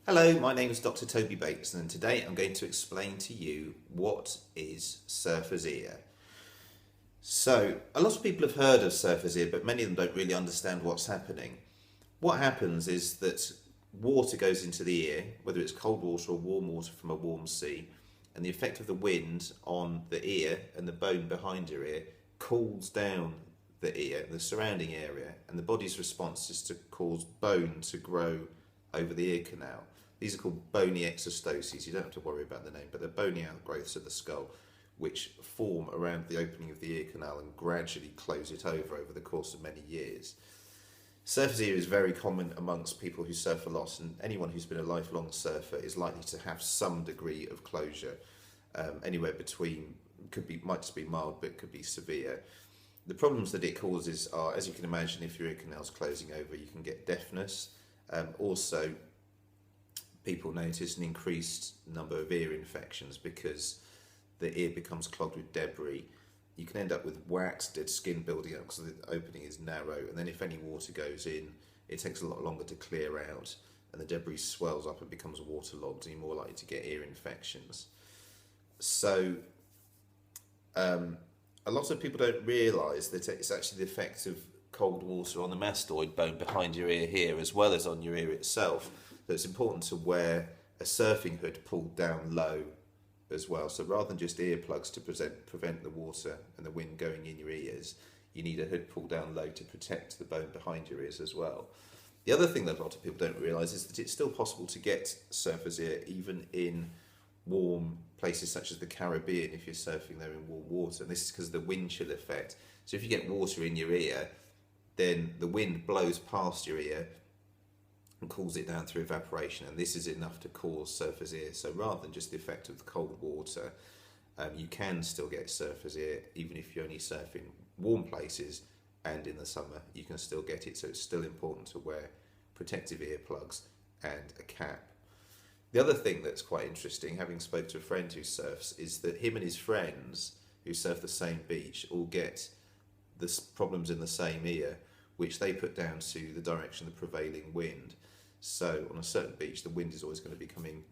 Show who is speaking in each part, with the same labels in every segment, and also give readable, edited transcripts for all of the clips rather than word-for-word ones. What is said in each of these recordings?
Speaker 1: Hello, my name is Dr. Toby Bates, and today I'm going to explain to you what is surfer's ear. So, a lot of people have heard of surfer's ear, but many of them don't really understand what's happening. What happens is that water goes into the ear, whether it's cold water or warm water from a warm sea, and the effect of the wind on the ear and the bone behind your ear cools down the ear, the surrounding area, and the body's response is to cause bone to grow over the ear canal. These are called bony exostoses. You don't have to worry about the name, but they're bony outgrowths of the skull which form around the opening of the ear canal and gradually close it over the course of many years. Surfer's ear is very common amongst people who surf a lot, and anyone who's been a lifelong surfer is likely to have some degree of closure, anywhere between, might just be mild, but could be severe. The problems that it causes are, as you can imagine, if your ear canal's closing over, you can get deafness. Also, people notice an increased number of ear infections because the ear becomes clogged with debris. You can end up with wax, dead skin building up because the opening is narrow, and then if any water goes in, it takes a lot longer to clear out, and the debris swells up and becomes waterlogged, and you're more likely to get ear infections. So, a lot of people don't realise that it's actually the effect of cold water on the mastoid bone behind your ear here, as well as on your ear itself. So it's important to wear a surfing hood pulled down low as well. So rather than just earplugs to prevent the water and the wind going in your ears, you need a hood pulled down low to protect the bone behind your ears as well. The other thing that a lot of people don't realise is that it's still possible to get surfer's ear even in warm places such as the Caribbean if you're surfing there in warm water. And this is because of the wind chill effect. So if you get water in your ear, then the wind blows past your ear and cools it down through evaporation, and this is enough to cause surfer's ear. So rather than just the effect of the cold water, you can still get surfer's ear even if you only surf in warm places, and in the summer you can still get it. So it's still important to wear protective earplugs and a cap. The other thing that's quite interesting, having spoke to a friend who surfs, is that him and his friends who surf the same beach all get the problems in the same ear, which they put down to the direction of the prevailing wind. So on a certain beach, the wind is always going to be coming,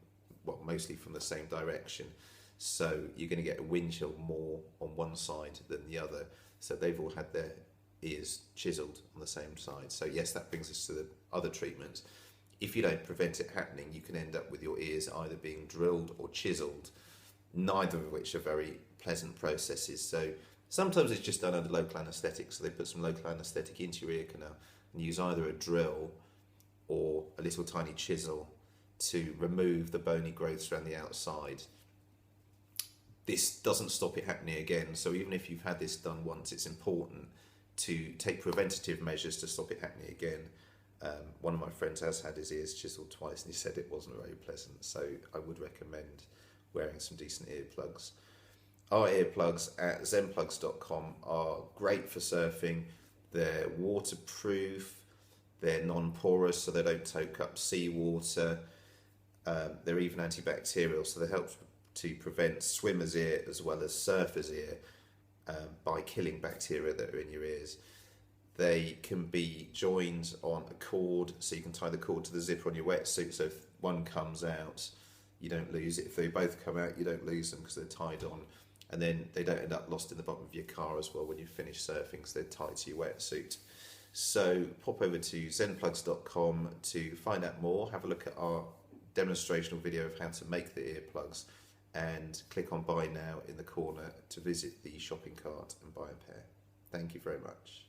Speaker 1: well, mostly from the same direction. So you're going to get a wind chill more on one side than the other. So they've all had their ears chiseled on the same side. So yes, that brings us to the other treatment. If you don't prevent it happening, you can end up with your ears either being drilled or chiseled, neither of which are very pleasant processes. So sometimes it's just done under local anaesthetic. So they put some local anaesthetic into your ear canal and use either a drill or a little tiny chisel to remove the bony growths around the outside. This doesn't stop it happening again, so even if you've had this done once, it's important to take preventative measures to stop it happening again. One of my friends has had his ears chiseled twice and he said it wasn't very pleasant, so I would recommend wearing some decent earplugs. Our earplugs at ZenPlugs.com are great for surfing. They're waterproof, they're non-porous, so they don't soak up seawater. They're even antibacterial, so they help to prevent swimmer's ear as well as surfer's ear by killing bacteria that are in your ears. They can be joined on a cord, so you can tie the cord to the zipper on your wetsuit, so if one comes out, you don't lose it. If they both come out, you don't lose them because they're tied on. And then they don't end up lost in the bottom of your car as well when you finish surfing, because they're tied to your wetsuit. So pop over to ZenPlugs.com to find out more, have a look at our demonstrational video of how to make the earplugs, and click on buy now in the corner to visit the shopping cart and buy a pair. Thank you very much.